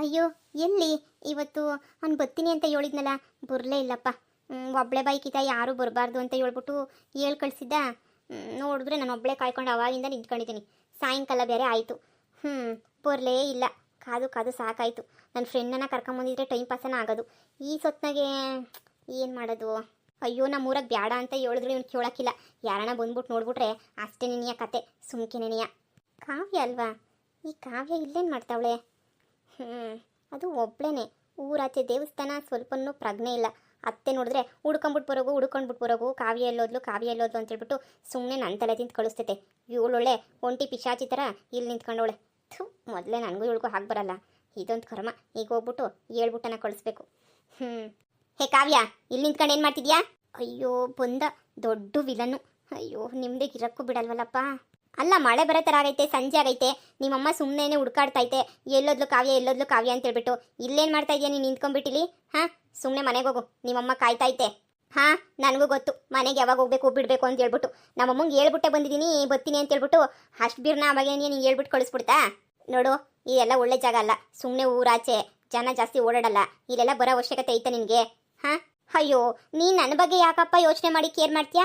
ಅಯ್ಯೋ ಎಲ್ಲಿ ಇವತ್ತು ಅವ್ನು ಬರ್ತೀನಿ ಅಂತ ಹೇಳಿದ್ನಲ್ಲ, ಬರಲೇ ಇಲ್ಲಪ್ಪ. ಒಬ್ಬಳೆ ಬೈಕಿತ ಯಾರೂ ಬರಬಾರ್ದು ಅಂತ ಹೇಳ್ಬಿಟ್ಟು ಹೇಳಿ ಕಳಿಸಿದ್ದ. ನೋಡಿದ್ರೆ ನಾನು ಒಬ್ಬಳೆ ಕಾಯ್ಕೊಂಡು ಅವಾಗಿಂದ ನಿಂತ್ಕೊಂಡಿದ್ದೀನಿ. ಸಾಯಂಕಾಲ ಬೇರೆ ಆಯಿತು. ಬರಲೇ ಇಲ್ಲ. ಕಾದು ಕಾದು ಸಾಕಾಯಿತು. ನನ್ನ ಫ್ರೆಂಡನ್ನು ಕರ್ಕೊಂಬಂದಿದ್ರೆ ಟೈಮ್ ಪಾಸನ ಆಗೋದು. ಈ ಸೊತ್ನಾಗೆ ಏನು ಮಾಡೋದು? ಅಯ್ಯೋ ನಮ್ಮೂರಾಗ ಬೇಡ ಅಂತ ಹೇಳಿದ್ರು ಇವ್ನು ಕೇಳೋಕ್ಕಿಲ್ಲ. ಯಾರನ್ನ ಬಂದ್ಬಿಟ್ಟು ನೋಡ್ಬಿಟ್ರೆ ಅಷ್ಟೇ ನಿನೆಯ ಕತೆ. ಸುಮ್ಕೆ ನೆನೆಯ ಕಾವ್ಯ ಅಲ್ವಾ? ಈ ಕಾವ್ಯ ಇಲ್ಲೇನು ಮಾಡ್ತಾವಳೆ? ಅದು ಒಬ್ಳೇನೆ. ಊರಾಚೆ ದೇವಸ್ಥಾನ ಸ್ವಲ್ಪನೂ ಪ್ರಜ್ಞೆ ಇಲ್ಲ. ಅತ್ತೆ ನೋಡಿದ್ರೆ ಹುಡ್ಕೊಂಡ್ಬಿಟ್ಟು ಬರೋಗು ಕಾವ್ಯ ಎಲ್ಲೋದ್ಲು ಅಂತೇಳ್ಬಿಟ್ಟು ಸುಮ್ಮನೆ ನನ್ನ ತಲೆ ತಿಂದು ಕಳಿಸ್ತೈತೆ. ಇವಳೊಳ್ಳೆ ಒಂಟಿ ಪಿಶಾಚಿ ಥರ ಇಲ್ಲಿ ನಿಂತ್ಕೊಂಡವಳೆ. ಮೊದಲೇ ನನಗೂ ಇವಳಿಗೂ ಹಾಗೆ ಬರಲ್ಲ. ಇದೊಂದು ಕರ್ಮ. ಈಗ ಹೋಗ್ಬಿಟ್ಟು ಹೇಳ್ಬಿಟ್ಟನ ಕಳಿಸ್ಬೇಕು. ಹೇ ಕಾವ್ಯ, ಇಲ್ಲಿ ನಿಂತ್ಕೊಂಡು ಏನು ಮಾಡ್ತಿದ್ಯಾ? ಅಯ್ಯೋ ಬಂದ ದೊಡ್ಡ ವಿಲನ್ನು. ಅಯ್ಯೋ ನಿಮ್ದಿಗೆ ಇರಕ್ಕೂ ಬಿಡಲ್ವಲ್ಲಪ್ಪ. ಅಲ್ಲ, ಮಳೆ ಬರೋ ಥರ ಆಗೈತೆ, ಸಂಜೆ ಆಗೈತೆ. ನಿಮ್ಮಮ್ಮ ಸುಮ್ಮನೆ ಹುಡ್ಕಾಡ್ತೈತೆ. ಎಲ್ಲೋದ್ಲು ಕಾವ್ಯ ಅಂತೇಳ್ಬಿಟ್ಟು ಇಲ್ಲೇನು ಮಾಡ್ತಾ ಇದೆಯಾ ನೀನು ನಿಂತ್ಕೊಂಡ್ಬಿಟ್ಟಿಲಿ? ಸುಮ್ಮನೆ ಮನೆಗೆ ಹೋಗು, ನಿಮ್ಮಮ್ಮ ಕಾಯ್ತೈತೆ. ನನಗೂ ಗೊತ್ತು ಮನೆಗೆ ಯಾವಾಗ ಹೋಗ್ಬೇಕು ಬಿಡಬೇಕು ಅಂತ ಹೇಳ್ಬಿಟ್ಟು. ನಮ್ಮಮ್ಮಂಗೆ ಹೇಳ್ಬಿಟ್ಟೆ ಬಂದಿದ್ದೀನಿ ಬರ್ತೀನಿ ಅಂತ ಹೇಳ್ಬಿಟ್ಟು. ಅಷ್ಟು ಬೀರ್ನ ಅವಾಗ ನೀನು ಹೇಳ್ಬಿಟ್ಟು ಕಳಿಸ್ಬಿಡ್ತಾ? ನೋಡು, ಇದೆಲ್ಲ ಒಳ್ಳೆ ಜಾಗ ಅಲ್ಲ. ಸುಮ್ಮನೆ ಊರಾಚೆ ಜನ ಜಾಸ್ತಿ ಓಡಾಡಲ್ಲ. ಇಲ್ಲೆಲ್ಲ ಬರೋ ಅವಶ್ಯಕತೆ ಐತೆ ನಿನಗೆ? ಅಯ್ಯೋ ನೀನು ನನ್ನ ಬಗ್ಗೆ ಯಾಕಪ್ಪ ಯೋಚನೆ ಮಾಡಿ ಕೇರ್ ಮಾಡ್ತೀಯಾ?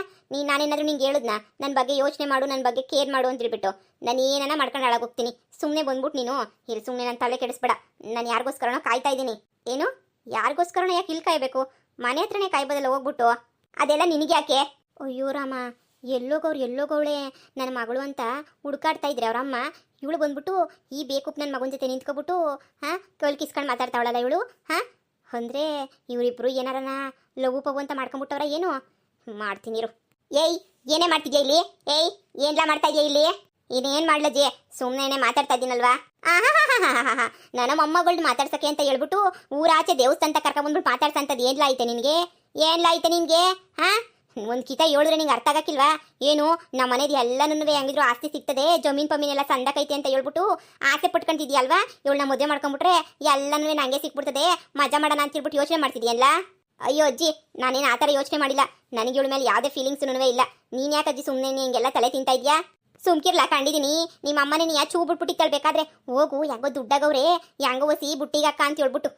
ನಾನೇನಾದರೂ ನಿಂಗೆ ಹೇಳಿದ್ನಾ ನನ್ನ ಬಗ್ಗೆ ಯೋಚನೆ ಮಾಡು, ನನ್ನ ಬಗ್ಗೆ ಕೇರ್ ಮಾಡು ಅಂತ ಹೇಳ್ಬಿಟ್ಟು? ನಾನು ಏನನ್ನ ಮಾಡ್ಕೊಂಡು ಹಾಳಾಗೋಗ್ತೀನಿ. ಸುಮ್ಮನೆ ಬಂದ್ಬಿಟ್ಟು ನೀನು ಇಲ್ಲಿ ಸುಮ್ಮನೆ ನನ್ನ ತಲೆ ಕೆಡಿಸ್ಬೇಡ. ನಾನು ಯಾರಿಗೋಸ್ಕರನೋ ಕಾಯ್ತಾ ಇದ್ದೀನಿ. ಏನು ಯಾರಿಗೋಸ್ಕರನೋ? ಯಾಕೆ ಇಲ್ಲಿ ಕಾಯಬೇಕು? ಮನೆ ಹತ್ರನೇ ಕಾಯ್ಬೋದಲ್ಲ ಹೋಗ್ಬಿಟ್ಟು. ಅದೆಲ್ಲ ನಿನಗೆ ಯಾಕೆ? ಅಯ್ಯೋ ರಾಮ, ಎಲ್ಲೋಗವಳೆ ನನ್ನ ಮಗಳು ಅಂತ ಹುಡ್ಕಾಡ್ತಾ ಇದ್ರೆ ಅವರಮ್ಮ. ಇವಳು ಬಂದ್ಬಿಟ್ಟು ಈ ಬೇಕುಪ್ ನನ್ನ ಮಗನ ಜೊತೆ ನಿಂತ್ಕೊಬಿಟ್ಟು ಕಲ್ಕಿಸ್ಕೊಂಡು ಮಾತಾಡ್ತಾವಳಲ್ಲ ಇವಳು. ಅಂದರೆ ಇವರಿಬ್ರು ಏನಾರನ ಲಘು ಪಗು ಅಂತ ಮಾಡ್ಕೊಂಬಿಟ್ಟವ್ರ ಏನು? ಮಾಡ್ತೀನಿ ಇರು. ಏಯ್ ಏನೇ ಮಾಡ್ತಿದ್ಯಾ ಇಲ್ಲಿ? ಏಯ್ ಏನ್ಲಾ ಮಾಡ್ತಾ ಇದೆಯಾ ಇಲ್ಲಿ? ಇನ್ನೇನು ಮಾಡ್ಲಜ್ಜಿ, ಸುಮ್ಮನೆ ಮಾತಾಡ್ತಾ ಇದ್ದೀನಲ್ವಾ? ನನ್ನ ಮೊಮ್ಮಗಳ್ದು ಮಾತಾಡ್ಸಕ್ಕೆ ಅಂತ ಹೇಳ್ಬಿಟ್ಟು ಊರಾಚೆ ದೇವಸ್ಥಾನ ಅಂತ ಕರ್ಕೊಂಡ್ಬಂದ್ಬಿಟ್ಟು ಮಾತಾಡ್ಸಂಥದ್ದು ಏನ್ಲಾ ಐತೆ ನಿನಗೆ? ಒಂದು ಕಿತ ಹೇಳಿದ್ರೆ ನಿಂಗೆ ಅರ್ಥ ಆಗಕ್ಕಿಲ್ವಾ? ಏನು ನಮ್ಮ ಮನೇದು ಎಲ್ಲನೂ ಹೆಂಗಿದ್ರು ಆಸ್ತಿ ಸಿಗ್ತದೆ, ಜಮೀನು ಪಮೀನೆಲ್ಲ ಸಂದಕೈತೆ ಅಂತ ಹೇಳ್ಬಿಟ್ಟು ಆಸೆ ಪಟ್ಕೊಂತಿದ್ಯಲ್ವಾ? ಇವಳನ್ನ ಮದುವೆ ಮಾಡ್ಕೊಂಬಿಟ್ರೆ ಎಲ್ಲನೂ ನಂಗೆ ಸಿಕ್ಬಿಡ್ತದೆ, ಮಜಾ ಮಾಡೋಣ ಅಂತ ಹೇಳ್ಬಿಟ್ಟು ಯೋಚನೆ ಮಾಡ್ತಿದ್ಯಲ್ಲ? ಅಯ್ಯೋ ಅಜ್ಜಿ, ನಾನೇನು ಆ ಥರ ಯೋಚನೆ ಮಾಡಿಲ್ಲ. ನನಗೆ ಇವಳ ಮೇಲೆ ಯಾವುದೇ ಫೀಲಿಂಗ್ಸೂ ಇಲ್ಲ. ನೀನು ಯಾಕೆ ಅಜ್ಜಿ ಸುಮ್ಮನೆ ಹಿಂಗೆಲ್ಲ ತಲೆ ತಿಂತಾ ಇದೆಯಾ? ಸುಮ್ಕಿರ್ಲಾ, ಕಂಡಿದ್ದೀನಿ. ನಿಮ್ಮ ಅಮ್ಮನೇ ನೀ ಚೂ ಬಿಟ್ಬಿಟ್ಟಿತ್ತಲ್. ಬೇಕಾದ್ರೆ ಹೋಗು, ಯಾಕೋ ದುಡ್ಡಾಗವ್ರೆ, ಹೆಂಗೋ ಒಸಿ ಬುಟ್ಟಿಗಕ್ಕ ಅಂತ ಹೇಳ್ಬಿಟ್ಟು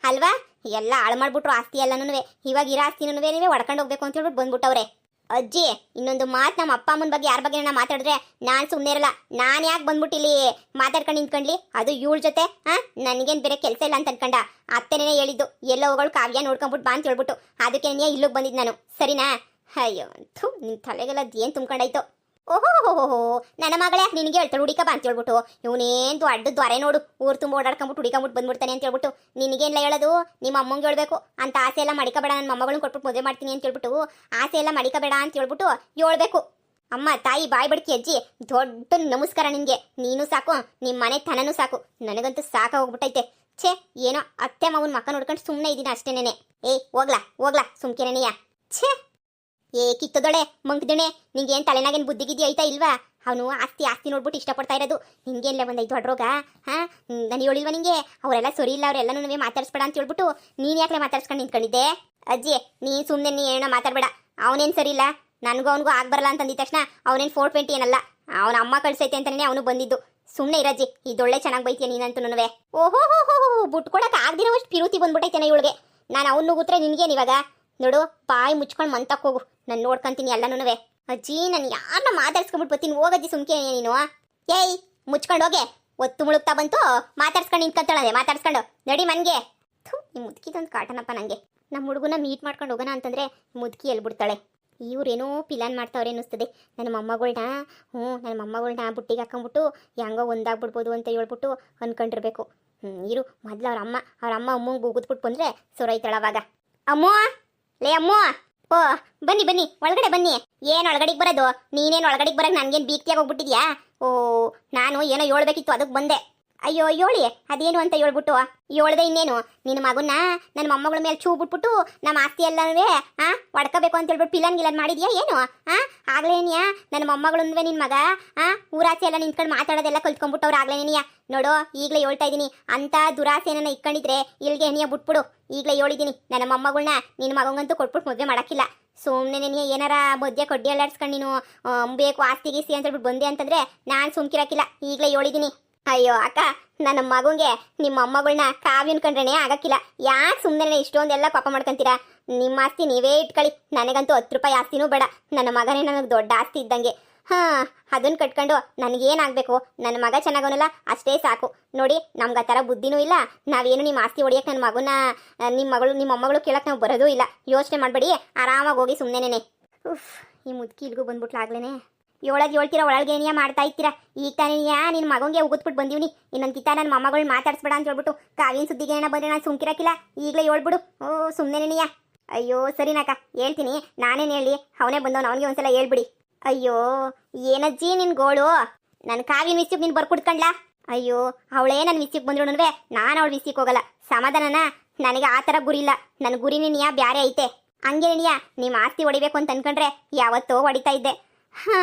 ಅಲ್ವಾ? ಎಲ್ಲ ಹಾಳು ಮಾಡ್ಬಿಟ್ರು ಆಸ್ತಿ ಎಲ್ಲನೂ. ಇವಾಗ ಇರೋ ಆಸ್ತಿನೂ ನೀವೇ ಹೊಡ್ಕೊಂಡು ಹೋಗ್ಬೇಕು ಅಂತ ಹೇಳ್ಬಿಟ್ಟು ಬಂದ್ಬಿಟ್ಟವ್ರೆ. ಅಜ್ಜಿ ಇನ್ನೊಂದು ಮಾತು, ನಮ್ಮ ಅಪ್ಪ ಅಮ್ಮನ ಬಗ್ಗೆ ಯಾರ ಬಗ್ಗೆ ನಾನು ಮಾತಾಡಿದ್ರೆ ನಾನು ಸುಮ್ಮನೆ ಇರಲ್ಲ. ನಾನು ಯಾಕೆ ಬಂದ್ಬಿಟ್ಟಿಲ್ಲಿ ಮಾತಾಡ್ಕೊಂಡು ನಿಂತ್ಕೊಂಡ್ಲಿ? ಅದು ಇವಳ ಜೊತೆ ನನಗೇನು ಬೇರೆ ಕೆಲಸ ಇಲ್ಲ ಅಂತ ಅನ್ಕೊಂಡ. ಅತ್ತೆನೇ ಹೇಳಿದ್ದು ಎಲ್ಲೋ ಹೋಗೋಳು ಕಾವ್ಯ ನೋಡ್ಕೊಂಬಿಟ್ಟು ಬಾ ಅಂತ ಹೇಳ್ಬಿಟ್ಟು. ಅದಕ್ಕೆ ಇಲ್ಲಿಗೆ ಬಂದಿದ್ದು ನಾನು, ಸರಿನಾ? ಅಯ್ಯೋ ನಿನ್ನ ತಲೆಗೆಲ್ಲ ಏನು ತುಂಬ್ಕೊಂಡಾಯ್ತು. ಓಹೋ ನನ್ನ ಮಗಳೇ ನಿನಗೆ ಹೇಳ್ತಾಳೆ ಹುಡಿಕ ಬಾ ಅಂತ ಹೇಳ್ಬಿಟ್ಟು. ಇವನೇನು ದೊಡ್ಡ ದ್ವಾರೆ ನೋಡು, ಊರು ತುಂಬ ಓಡಾಡ್ಕೊಂಬಿಟ್ಟು ಹುಡಿಕೊಂಬಿಟ್ಟು ಬಂದ್ಬಿಡ್ತಾನೆ ಅಂತ ಹೇಳ್ಬಿಟ್ಟು. ನಿನಗೇನಿಲ್ಲ ಹೇಳೋದು? ನಿಮ್ಮ ಅಮ್ಮಂಗೆ ಹೇಳ್ಬೇಕು ಅಂತ ಆಸೆ ಎಲ್ಲ ಮಡಿಕಬೇಡ, ನನ್ನ ಮೊಮ್ಮಗಳನ್ನ ಕೊಟ್ಬಿಟ್ಟು ಮದುವೆ ಮಾಡ್ತೀನಿ ಅಂತ ಹೇಳ್ಬಿಟ್ಟು ಆಸೆ ಎಲ್ಲ ಮಡಿಕಬೇಡ ಅಂತ ಹೇಳ್ಬಿಟ್ಟು ಹೇಳ್ಬೇಕು. ಅಮ್ಮ ತಾಯಿ ಬಾಯ್ ಬಡ್ಕಿ ಅಜ್ಜಿ, ದೊಡ್ಡ ನಮಸ್ಕಾರ ನಿನಗೆ. ನೀನು ಸಾಕು, ನಿಮ್ಮ ಮನೆ ತನನೂ ಸಾಕು. ನನಗಂತೂ ಸಾಕ ಹೋಗ್ಬಿಟ್ಟೈತೆ. ಛೇ, ಏನೋ ಅತ್ತೆ ಮಗನ ಮಕ್ಕ ನೋಡ್ಕೊಂಡು ಸುಮ್ಮನೆ ಇದ್ದೀನಿ ಅಷ್ಟೇನೆ. ಹೋಗ್ಲಾ ಸುಮ್ಕೆನೆಯ. ಛೇ ಕಿತ್ತದೊಳೆ ಮಂಕ್ದಣೆ, ನಿಂಗೇನು ತಲೆನಾಗೇನು ಬುದ್ಧಿಗಿದ್ದಿ ಐತಾ ಇಲ್ವಾ? ಅವನು ಆಸ್ತಿ ನೋಡ್ಬಿಟ್ಟು ಇಷ್ಟಪಡ್ತಾ ಇರೋದು. ನಿಂಗೇನಿಲ್ಲ ಬಂದೈತು ದೊಡ್ಡರೋಗ? ನಾನು ಹೇಳಿಲ್ವ ನಿಂಗೆ ಅವರೆಲ್ಲ ಸರಿ ಇಲ್ಲ, ಅವರೆಲ್ಲನೂ ಮಾತಾಡಿಸ್ಬೇಡ ಅಂತ ಹೇಳ್ಬಿಟ್ಟು ನೀನು ಯಾಕೆ ಮಾತಾಡ್ಸ್ಕೊಂಡು ನಿಂತ್ಕೊಂಡಿದ್ದೆ? ಅಜ್ಜಿ ನೀನು ಸುಮ್ಮನೆ ನೀ ಏನೋ ಮಾತಾಡಬೇಡ. ಅವನೇನು ಸರಿ ಇಲ್ಲ, ನನಗೂ ಅವನಿಗೂ ಆಗ್ಬರಲ್ಲ ಅಂತಂದಿದ ತಕ್ಷಣ ಅವನೇನು 420 ಏನಲ್ಲ. ಅವನ ಅಮ್ಮ ಕಳ್ಸೈತೆ ಅಂತಲೇ ಅವನು ಬಂದಿದ್ದು. ಸುಮ್ಮನೆ ಇರಜ್ಜಿ, ಇದೊಳ್ಳೆ ಚೆನ್ನಾಗಿ ಬೈತೀಯ ನೀನಂತೂ. ಓಹೋ ಬಿಟ್ಕೊಡಕ್ಕೆ ಆಗ್ದಿರೋಷ್ಟು ಪಿರುತಿ ಬಂದ್ಬಿಟ್ಟೈತೇನೆ ಇವಳಿಗೆ. ನಾನು ಅವನು ಕೂತ್ರೆ ನಿನಗೇನು ಇವಾಗ? ನೋಡು, ಬಾಯಿ ಮುಚ್ಕೊಂಡು ಮಂತಕ್ಕೆ ಹೋಗು, ನಾನು ನೋಡ್ಕೊಂತೀನಿ ಎಲ್ಲನೂ. ಅಜ್ಜಿ ನಾನು ಯಾರನ್ನ ಮಾತಾಡ್ಸ್ಕೊಂಡ್ಬಿಟ್ಟು ಬರ್ತೀನಿ, ಹೋಗಜ್ಜಿ ಸುಮ್ಕೆ ನೀನು. ಏಯ್ ಮುಚ್ಕೊಂಡು ಹೋಗೆ, ಒತ್ತು ಮುಳುಗ್ತಾ ಬಂತು ಮಾತಾಡ್ಸ್ಕೊಂಡು ನಿಂತ್ಕೊಂತಾಳೆ. ಮಾತಾಡ್ಸ್ಕೊಂಡು ನಡಿ ಮನ್ಗೆ. ಈ ಮುದುಕಿದೊಂದು ಕಾಟನಪ್ಪ ನನಗೆ. ನಮ್ಮ ಹುಡುಗನ ಮೀಟ್ ಮಾಡ್ಕೊಂಡು ಹೋಗೋಣ ಅಂತಂದರೆ ಮುದುಕಿ ಎಲ್ಬಿಡ್ತಾಳೆ. ಇವ್ರೇನೋ ಪ್ಲಾನ್ ಮಾಡ್ತಾವ್ರೆ ಅನ್ನಿಸ್ತದೆ. ನನ್ನ ಮೊಮ್ಮಗಳ್ನ ಬುಟ್ಟಿಗೆ ಹಾಕೊಂಬಿಟ್ಟು ಹೆಂಗೋ ಒಂದಾಗ್ಬಿಡ್ಬೋದು ಅಂತ ಹೇಳ್ಬಿಟ್ಟು ಅಂದ್ಕೊಂಡಿರ್ಬೇಕು. ಇರು ಮೊದಲು ಅವ್ರ ಅಮ್ಮ ಅಮ್ಮಂಗೆ ಬೂಗುದ್ಬಿಟ್ಟು ಬಂದರೆ ಸೊರೈತಾಳೆ ಅವಾಗ. ಅಮ್ಮೋ ಲೇ ಅಮ್ಮೋ, ಓ ಬನ್ನಿ ಒಳಗಡೆ ಬನ್ನಿ. ಏನು ಒಳಗಡೆಗೆ ಬರೋದು? ನೀನೇನು ಒಳಗಡೆಗೆ ಬರೋಕೆ ನನಗೇನು ಬೀಕ್ತಿಯಾಗಿ ಹೋಗ್ಬಿಟ್ಟಿದ್ಯಾ? ಓ ನಾನು ಏನೋ ಹೇಳ್ಬೇಕಿತ್ತು ಅದಕ್ಕೆ ಬಂದೆ. ಅಯ್ಯೋ ಹೇಳಿ ಅದೇನು ಅಂತ ಹೇಳ್ಬಿಟ್ಟು ಹೇಳ್ದೆ. ಇನ್ನೇನು ನಿನ್ನ ಮಗನ್ನ ನನ್ನ ಮೊಮ್ಮಗಳ ಮೇಲೆ ಚೂ ಬಿಟ್ಬಿಟ್ಟು ನಮ್ಮ ಆಸ್ತಿ ಎಲ್ಲವೇ ಹೊಡ್ಕೋಬೇಕು ಅಂತ ಹೇಳ್ಬಿಟ್ಟು ಪಿಲನ್ ಮಾಡಿದ್ಯಾ ಏನು? ಆಗ್ಲೇನಿಯಾ ನನ್ನ ಮೊಮ್ಮಗಳನ್ವೇ ನಿನ್ನ ಮಗ ಊರಾಚೆ ಎಲ್ಲ ನಿಂತ್ಕೊಂಡು ಮಾತಾಡೋದೆಲ್ಲ ಕಲ್ತ್ಕೊಂಡ್ಬಿಟ್ಟವ್ರು ಆಗ್ಲೇನಿಯಾ. ನೋಡು ಈಗಲೇ ಹೇಳ್ತಾ ಇದ್ದೀನಿ, ಅಂತ ದುರಾಸೆನ ಇಟ್ಕೊಂಡಿದ್ರೆ ಇಲ್ಲಿಗೆ ನೀಯ ಬಿಟ್ಬಿಡು. ಈಗಲೇ ಹೇಳಿದ್ದೀನಿ, ನನ್ನ ಮೊಮ್ಮಗಳನ್ನ ನಿನ್ನ ಮಗಂಗಂತೂ ಕೊಟ್ಬಿಟ್ಟು ಮದುವೆ ಮಾಡೋಕ್ಕಿಲ್ಲ. ಸುಮ್ಮನೆ ನೀ ಏನಾರ ಮಧ್ಯ ಕಡ್ಡಿ ಅಲ್ಲಾಡ್ಸ್ಕೊಂಡು ನೀನು ಬೇಕು ಆಸ್ತಿ ಗೀಸ್ತಿ ಅಂತ ಹೇಳ್ಬಿಟ್ಟು ಬಂದೆ ಅಂತಂದರೆ ನಾನು ಸುಮ್ಕಿರಕ್ಕಿಲ್ಲ. ಈಗಲೇ ಹೇಳಿದ್ದೀನಿ. ಅಯ್ಯೋ ಅಕ್ಕ, ನನ್ನ ಮಗುಂಗೆ ನಿಮ್ಮ ಮೊಮ್ಮಗಳನ್ನ ಕಾವ್ಯ ಅನ್ಕೊಂಡ್ರೆ ಆಗಕ್ಕಿಲ್ಲ. ಯಾಕೆ ಸುಮ್ಮನೆ ಇಷ್ಟೊಂದೆಲ್ಲ ಪಾಪ ಮಾಡ್ಕೊಂತೀರಾ? ನಿಮ್ಮ ಆಸ್ತಿ ನೀವೇ ಇಟ್ಕೊಳ್ಳಿ, ನನಗಂತೂ 10 ರೂಪಾಯಿ ಆಸ್ತಿನೂ ಬೇಡ. ನನ್ನ ಮಗನೇ ನನಗೆ ದೊಡ್ಡ ಆಸ್ತಿ ಇದ್ದಂಗೆ. ಅದನ್ನ ಕಟ್ಕೊಂಡು ನನಗೇನಾಗಬೇಕು? ನನ್ನ ಮಗ ಚೆನ್ನಾಗವನಲ್ಲ ಅಷ್ಟೇ ಸಾಕು. ನೋಡಿ, ನಮ್ಗೆ ಆ ಥರ ಬುದ್ಧಿನೂ ಇಲ್ಲ. ನಾವೇನು ನಿಮ್ಮ ಆಸ್ತಿ ಹೊಡಿಯಕ್ಕೆ ನನ್ನ ಮಗನ ನಿಮ್ಮ ಮೊಮ್ಮಗಳು ಕೇಳಕ್ಕೆ ನಾವು ಬರೋದೂ ಇಲ್ಲ. ಯೋಚನೆ ಮಾಡಬೇಡಿ, ಆರಾಮಾಗಿ ಹೋಗಿ ಸುಮ್ಮನೆ. ಉಫ್, ಈ ಮುದುಕಿ ಇಲ್ಗೂ ಬಂದ್ಬಿಟ್ಲಾಗ್ಲೇನೆ. ಹೇಳ್ತೀರಾ ಒಳಗೆ ಏನಿಯಾ ಮಾಡ್ತಾ ಇರ್ತೀರಾ? ಈಗ ತಾನೇ ನಿನ್ನ ಮಗಂಗೆ ಉಗಿದ್ಬಿಟ್ಟು ಬಂದೀವಿ. ಇನ್ನೊಂದು ಕಿತ್ತ ನನ್ನ ಮೊಮ್ಮಗಳು ಮಾತಾಡ್ಸ್ಬೇಡ ಅಂತ ಹೇಳ್ಬಿಟ್ಟು ಕಾವಿನ ಸುದ್ದಿಗೆ ಏನೋ ಬಂದರೆ ನಾನು ಸುಮ್ಕಿರಕ್ಕಿಲ್ಲ. ಈಗಲೇ ಹೇಳ್ಬಿಡು. ಸುಮ್ಮನೆ. ಅಯ್ಯೋ ಸರಿನಾಕ, ಹೇಳ್ತೀನಿ. ನಾನೇನು ಹೇಳಿ, ಅವನೇ ಬಂದವನು, ಅವನಿಗೆ ಒಂದ್ಸಲ ಹೇಳ್ಬಿಡಿ. ಅಯ್ಯೋ ಏನಜ್ಜಿ ನಿನ್ ಗೋಳು? ನನ್ನ ಕಾವಿನ ವಿಷಯಕ್ಕೆ ನೀನು ಬರ್ಕೊಡ್ಕಂಡ್ಲಾ? ಅಯ್ಯೋ ಅವಳೇ ನನ್ನ ವಿಷಯಕ್ಕೆ ಬಂದ್ರು ನಾನು ಅವಳ ವಿಷಯಕ್ಕೆ ಹೋಗಲ್ಲ. ಸಮಾಧಾನನ? ನನಗೆ ಆ ಥರ ಗುರಿ ಇಲ್ಲ. ನನ್ನ ಗುರಿ ನೀನಿಯಾ ಬ್ಯಾರೆ ಐತೆ. ಹಂಗೆ ನೀನಿಯಾ ನಿಮ್ಮ ಆಸ್ತಿ ಹೊಡಿಬೇಕು ಅಂತ ಅನ್ಕೊಂಡ್ರೆ ಯಾವತ್ತೋ ಹೊಡಿತಾ ಇದ್ದೆ.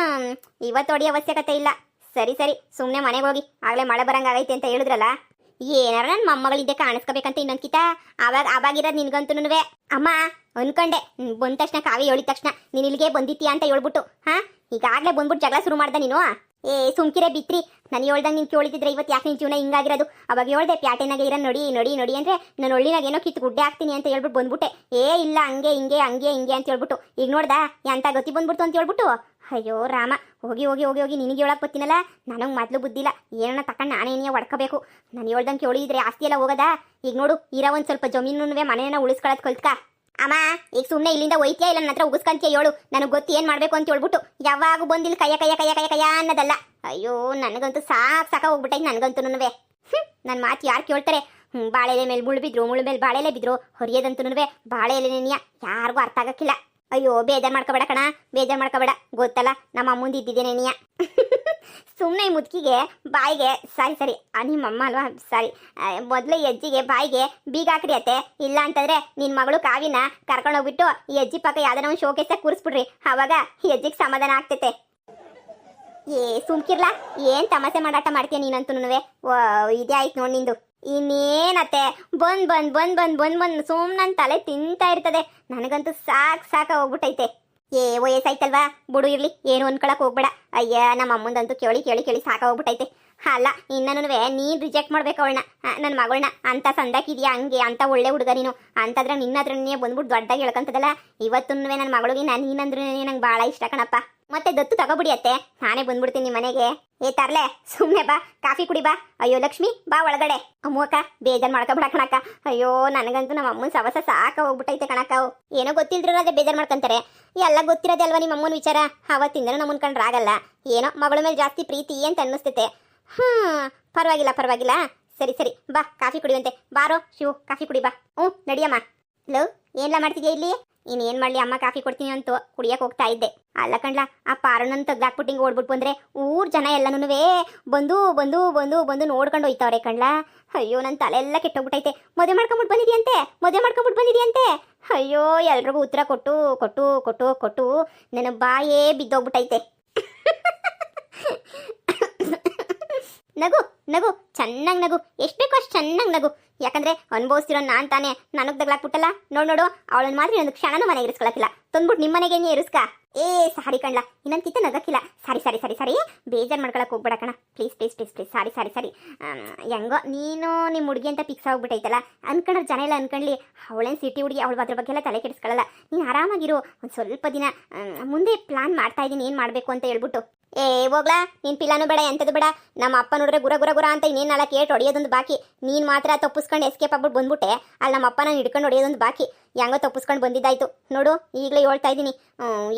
ಇವತ್ತು ಹೊಡಿ ಅವಶ್ಯಕತೆ ಇಲ್ಲ. ಸರಿ ಸುಮ್ಮನೆ ಮನೆಗೆ ಹೋಗಿ. ಆಗಲೇ ಮಳೆ ಬರಂಗಾಗೈತೆ ಅಂತ ಹೇಳಿದ್ರಲ್ಲ. ಏನಾರ ನನ್ನ ಮೊಮ್ಮಗಳಿದ್ದೆ ಕಾಣಿಸ್ಕೋಬೇಕಂತ ಇನ್ನೊಂದ್ಕಿತ ಆವಾಗಿರೋದು ನಿನ್ಗಂತೂ. ಅಮ್ಮ ಅನ್ಕೊಂಡೆ ಬಂದ ತಕ್ಷಣ ಕಾವಿ ಹೇಳಿದ ತಕ್ಷಣ ನೀನು ಇಲ್ಲಿಗೆ ಬಂದಿತ್ತೀಯ ಅಂತ ಹೇಳ್ಬಿಟ್ಟು. ಈಗಾಗಲೇ ಬಂದ್ಬಿಟ್ಟು ಜಗಳ ಶುರು ಮಾಡ್ದೆ ನೀನು. ಸುಮ್ಕಿರೇ ಬಿತ್ರಿ. ನಾನು ಹೇಳ್ದಂಗೆ ನೀನು ಕೇಳಿದ್ರೆ ಇವತ್ತು ಯಾಕೆ ನಿನ್ನ ಜೀವನ ಹಿಂಗಾಗಿರೋದು? ಅವಾಗ ಹೇಳ್ದೆ ಪ್ಯಾಟೆನಾಗೆ ಇರೋ ನೋಡಿ ಅಂದರೆ ನಾನು ಒಳ್ಳಿನಾಗ ಏನೋ ಕಿತ್ತು ಗುಡ್ಡೆ ಹಾಕ್ತೀನಿ ಅಂತ ಹೇಳ್ಬಿಟ್ಟು ಬಂದ್ಬಿಟ್ಟೆ. ಇಲ್ಲ ಹಂಗೆ ಹಿಂಗೆ ಅಂತ ಹೇಳ್ಬಿಟ್ಟು ಈಗ ನೋಡ್ದಾ ಎಂತ ಗತಿ ಬಂದ್ಬಿಡ್ತು ಅಂತ ಹೇಳ್ಬಿಟ್ಟು. ಅಯ್ಯೋ ರಾಮ, ಹೋಗಿ ನಿನಗೆ ಹೇಳಕ್ ಗೊತ್ತಿನಲ್ಲ. ನನಗೆ ಮೊದಲು ಬುದ್ಧಿಲ್ಲ. ಏನನ್ನ ತಕೊಂಡು ನಾನೇನೇ ಹೊಡ್ಕೋಬೇಕು. ನಾನು ಹೇಳ್ದಂಗೆ ಕೇಳಿದ್ರೆ ಆಸ್ತಿ ಎಲ್ಲ ಹೋಗದ. ಈಗ ನೋಡು, ಇರೋ ಒಂದು ಸ್ವಲ್ಪ ಜಮೀನು ಮನೆಯನ್ನ ಉಳಿಸ್ಕೊಳ್ಳೋದು ಕಲ್ತ್ಕ. ಅಮ್ಮ ಈಗ ಸುಮ್ಮನೆ ಇಲ್ಲಿಂದ ಒಯ್ತೀಯ ಇಲ್ಲ ನನ್ನ ಹತ್ರ ಉಗಿಸ್ಕೊಂತೀಯ ಹೇಳು. ನನಗೆ ಗೊತ್ತು ಏನು ಮಾಡಬೇಕು ಅಂತ ಹೇಳ್ಬಿಟ್ಟು. ಯಾವಾಗ ಬಂದಿಲ್ಲ ಕಯ್ಯ ಅನ್ನೋದಲ್ಲ. ಅಯ್ಯೋ ನನಗಂತೂ ಸಾಕ ಹೋಗ್ಬಿಟ್ಟೈತೆ ನನಗಂತೂ. ನನ್ನ ಮಾತು ಯಾರು ಕೇಳ್ತಾರೆ? ಬಾಳೆಲೆ ಮೇಲೆ ಮುಳ್ಳು ಮೇಲೆ ಬಾಳೆಲೆ ಬಿದ್ರು ಹೊರಿಯೋದಂತೂ ಬಾಳೆ ಎಲೆನೆಯ ಯಾರಿಗೂ ಅರ್ಥ ಆಗಕ್ಕಿಲ್ಲ. ಅಯ್ಯೋ ಬೇಜಾರು ಮಾಡ್ಕೋಬೇಡ ಕಣ, ಬೇಜಾರು ಮಾಡ್ಕೋಬೇಡ. ಗೊತ್ತಲ್ಲ ನಮ್ಮ ಅಮ್ಮಂದು ಇದ್ದಿದ್ದೇನೆ ನೀಯ. ಸುಮ್ಮನೆ ಈ ಮುದುಕಿಗೆ ಬಾಯಿಗೆ ಸರಿ ನಿಮ್ಮಮ್ಮ ಅಲ್ವಾ, ಸಾರಿ, ಮೊದಲು ಹೆಜ್ಜಿಗೆ ಬಾಯಿಗೆ ಬೀಗ ಹಾಕ್ರಿ ಅತ್ತೆ. ಇಲ್ಲ ಅಂತಂದ್ರೆ ನಿನ್ನ ಮಗಳು ಕಾವಿನ ಕರ್ಕೊಂಡೋಗ್ಬಿಟ್ಟು ಈ ಹೆಜ್ಜಿ ಪಕ್ಕ ಯಾವ್ದಾರ ಒಂದು ಶೋಕೇಸಾಗಿ ಕೂರಿಸ್ಬಿಡ್ರಿ. ಆವಾಗ ಹೆಜ್ಜಿಗೆ ಸಮಾಧಾನ ಆಗ್ತೈತೆ. ಸುಮ್ಕಿರ್ಲಾ, ಏನ್ ತಮಾಷೆ ಮಾಡಾಟ ಮಾಡ್ತೀಯ ನೀನಂತೂ. ಇದೇ ಆಯ್ತು ನೋಡಿ ನಿಂದು. ಇನ್ನೇನತ್ತೆ ಬಂದ್ ಸುಮ್ಮನೆ ತಲೆ ತಿಂತಾ ಇರ್ತದೆ. ನನಗಂತೂ ಸಾಕ ಹೋಗ್ಬಿಟ್ಟೈತೆ. ವಯಸ್ಸಾಯ್ತಲ್ವಾ, ಬುಡು ಇರ್ಲಿ, ಏನು ಅನ್ಕೊಳಕ್ ಹೋಗ್ಬೇಡ. ಅಯ್ಯ ನಮ್ಮ ಅಮ್ಮಂದಂತೂ ಕೇಳಿ ಸಾಕ ಹೋಗ್ಬಿಟ್ಟೈತೆ. ಅಲ್ಲ ಇನ್ನೂ ನೀನು ರಿಜೆಕ್ಟ್ ಮಾಡ್ಬೇಕು ಅವಳನ್ನ, ನನ್ನ ಮಗಳನ್ನ. ಅಂತ ಸಂದಾಕಿದ್ಯಾ ಹಂಗೆ ಅಂತ ಒಳ್ಳೆ ಹುಡುಗ ನೀನು ಅಂತಂದ್ರೆ ನಿನ್ನ ಹತ್ರ ನೀನೇ ಬಂದ್ಬಿಟ್ಟು ದೊಡ್ಡದಾಗಿ ಹೇಳ್ಕೊಂತದಲ್ಲ. ಇವತ್ತು ನನ್ನ ಮಗಳಿಗೆ ನೀನಂದ್ರೆ ನಂಗೆ ಭಾಳ ಇಷ್ಟ ಕಣಪ್ಪ. ಮತ್ತೆ ದತ್ತು ತಗೋಬಿಡಿ ಅತ್ತೆ, ನಾನೇ ಬಂದ್ಬಿಡ್ತೀನಿ ನಿಮ್ಮ ಮನೆಗೆ. ತರ್ಲೆ ಸುಮ್ಮನೆ ಬಾ, ಕಾಫಿ ಕುಡಿ ಬಾ. ಅಯ್ಯೋ ಲಕ್ಷ್ಮಿ ಬಾ ಒಳಗಡೆ. ಅಕ್ಕ ಬೇಜಾರು ಮಾಡ್ಕೊಬಿಡ ಕಣಕ್ಕ. ಅಯ್ಯೋ ನನಗಂತೂ ನಮ್ಮ ಅಮ್ಮನ ಸವಸ ಸಾಕ ಹೋಗ್ಬಿಟ್ಟೈತೆ ಕಣಕ್ಕ. ಏನೋ ಗೊತ್ತಿಲ್ದ್ರು ಅದೇ ಬೇಜಾರು ಮಾಡ್ಕೊಂತಾರೆ. ಎಲ್ಲ ಗೊತ್ತಿರೋದೇ ಅಲ್ವಾ ನಿಮ್ಮ ಅಮ್ಮನ ವಿಚಾರ. ಅವತ್ತಿಂದನೂ ನಮ್ಮನ್ ಕಂಡ್ರಾಗಲ್ಲ. ಏನೋ ಮಗಳ ಮೇಲೆ ಜಾಸ್ತಿ ಪ್ರೀತಿ ಅಂತ ಅನ್ನಿಸ್ತೈತೆ. ಪರವಾಗಿಲ್ಲ. ಸರಿ ಬಾ ಕಾಫಿ ಕುಡಿಯುವಂತೆ. ಬಾರೋ ಶಿವು, ಕಾಫಿ ಕುಡಿ ಬಾ. ನಡಿಯಮ್ಮ. ಲವ್ ಏನ್ಲ ಮಾಡ್ತಿದ್ಯಾ ಇಲ್ಲಿ? ಇನ್ನೇನು ಮಾಡಲಿ ಅಮ್ಮ, ಕಾಫಿ ಕೊಡ್ತೀನಿ ಅಂತ ಕುಡಿಯಕ್ಕೆ ಹೋಗ್ತಾ ಇದ್ದೆ. ಅಲ್ಲ ಕಣ್ಲ, ಆ ಪಾರಣ್ಣನ ತೆಗ್ದಾಕ್ಬಿಟ್ಟು ಹಿಂಗೆ ಓಡ್ಬಿಟ್ಟು ಬಂದರೆ ಊರ್ ಜನ ಎಲ್ಲನೂ ಬಂದು ನೋಡ್ಕೊಂಡು ಹೋಯ್ತವ್ರೆ ಕಣ್ಲ. ಅಯ್ಯೋ ನನ್ನ ತಲೆ ಎಲ್ಲ ಕೆಟ್ಟೋಗ್ಬಿಟ್ಟೈತೆ. ಮದುವೆ ಮಾಡ್ಕೊಂಬಿಟ್ಟು ಬಂದಿದ್ಯಂತೆ. ಅಯ್ಯೋ ಎಲ್ರಿಗೂ ಉತ್ತರ ಕೊಟ್ಟು ನನ್ನ ಬಾಯೇ ಬಿದ್ದೋಗ್ಬಿಟ್ಟೈತೆ. ನಗು ಚೆನ್ನಾಗಿ ನಗು, ಎಷ್ಟು ಬೇಕೋ ಅಷ್ಟು ಚೆನ್ನಾಗಿ ನಗು. ಯಾಕಂದ್ರೆ ಅನುಭವಿಸ್ತಿರೋ ನಾನು ತಾನೇ. ನನಗೆ ತಗ್ಲಾಕ್ಬಿಟ್ಟಲ್ಲ. ನೋಡು ಅವಳನ್ನ ಮಾತ್ರ ಇನ್ನೊಂದು ಕ್ಷಣನೂ ಮನೆಗೆ ಇರಿಸ್ಕೊಳಕ್ಕಿಲ್ಲ. ತಂದ್ಬಿಟ್ಟು ನಿಮ್ಮ ಮನೆಗೆ ಇರಿಸ್ಕ. ಸಾರಿ ಕಣ್ಲ, ಇನ್ನೊಂದು ಕಿತ್ತ ನಗಕ್ಕಿಲ್ಲ. ಸಾರಿ ಬೇಜಾರು ಮಾಡ್ಕೊಳಕ್ ಹೋಗ್ಬೇಡ ಕಣ. Please sorry. ಹೆಂಗೋ ನೀನು ನಿಮ್ಮ ಹುಡುಗಿ ಅಂತ ಫಿಕ್ಸ್ ಆಗ್ಬಿಟ್ಟೈತಲ್ಲ. ಅನ್ಕೊಂಡ್ರೆ ಜನ ಎಲ್ಲ ಅನ್ಕೊಂಡ್ಲಿ ಅವಳೇನು ಸಿಟಿ ಹುಡುಗಿ, ಅವಳು ಅದ್ರ ಬಗ್ಗೆ ಎಲ್ಲ ತಲೆ ಕೆಡಿಸ್ಕೊಳ್ಳಲ್ಲ. ನೀನು ಆರಾಮಾಗಿರು. ಒಂದು ಸ್ವಲ್ಪ ದಿನ ಮುಂದೆ ಪ್ಲಾನ್ ಮಾಡ್ತಾ ಇದ್ದೀನಿ ಏನು ಮಾಡಬೇಕು ಅಂತ ಹೇಳ್ಬಿಟ್ಟು. ಹೋಗ್ಲಾ, ನೀನು ಪಿಲಾನು ಬೇಡ, ಎಂಥದ್ದು ಬೇಡ. ನಮ್ಮ ಅಪ್ಪ ನೋಡ್ರೆ ಗುರ ಅಂತ ಇನ್ನೇನು ನಾಳೆ ಕೇಟ್ ಹೊಡೆಯೋದೊಂದು ಬಾಕಿ. ನೀನು ಮಾತ್ರ ತಪ್ಪಿಸ್ಕೊಂಡು ಎಸ್ಕೇಪ್ ಆಗ್ಬಿಟ್ಟು ಬಂದ್ಬಿಟ್ಟೆ. ಅಲ್ಲಿ ನಮ್ಮ ಅಪ್ಪ ನಾನು ಹಿಡ್ಕೊಂಡು ಹೊಡೆಯೋದೊಂದು ಬಾಕಿ. ಹೆಂಗೋ ತಪ್ಪಿಸ್ಕೊಂಡು ಬಂದಿದ್ದಾಯ್ತು ನೋಡು. ಈಗಲೇ ಹೇಳ್ತಾ ಇದ್ದೀನಿ,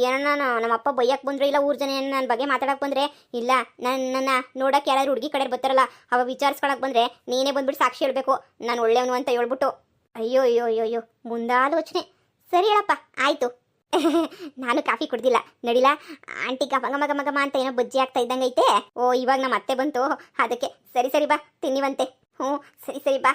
ಏನೋ ನಮ್ಮ ಅಪ್ಪ ಬೈಯಕ್ಕೆ ಬಂದರೆ ಇಲ್ಲ ಊರ್ ಜನ ನನ್ನ ಬಗ್ಗೆ ಮಾತಾಡಕ್ಕೆ ಬಂದರೆ ಇಲ್ಲ ನನ್ನ ನೋಡೋಕೆ ಯಾರಾದ್ರು ಹುಡುಗಿ ಕಡೆ ಬರ್ತಾರಲ್ಲ ಅವಾಗ ವಿಚಾರಿಸ್ಕೊಳಕ್ಕೆ ಬಂದರೆ ನೀನೇ ಬಂದ್ಬಿಟ್ಟು ಸಾಕ್ಷಿ ಹೇಳ್ಬೇಕು ನಾನು ಒಳ್ಳೆಯವನು ಅಂತ ಹೇಳ್ಬಿಟ್ಟು. ಅಯ್ಯೋ ಮುಂದಾಲೋಚನೆ. ಸರಿ ಹೇಳಪ್ಪ, ಆಯಿತು. ನಾನು ಕಾಫಿ ಕುಡ್ದಿಲ್ಲ, ನಡಿಲ್ಲ. ಆಂಟಿ ಮಗ ಅಂತ ಏನೋ ಬಜ್ಜಿ ಆಗ್ತಾ ಇದ್ದಂಗೈತೆ. ಇವಾಗ ನಮ್ಮ ಅತ್ತೆ ಬಂತು ಅದಕ್ಕೆ. ಸರಿ ಬಾ ತಿನ್ನಿವಂತೆ. ಸರಿ ಬಾ.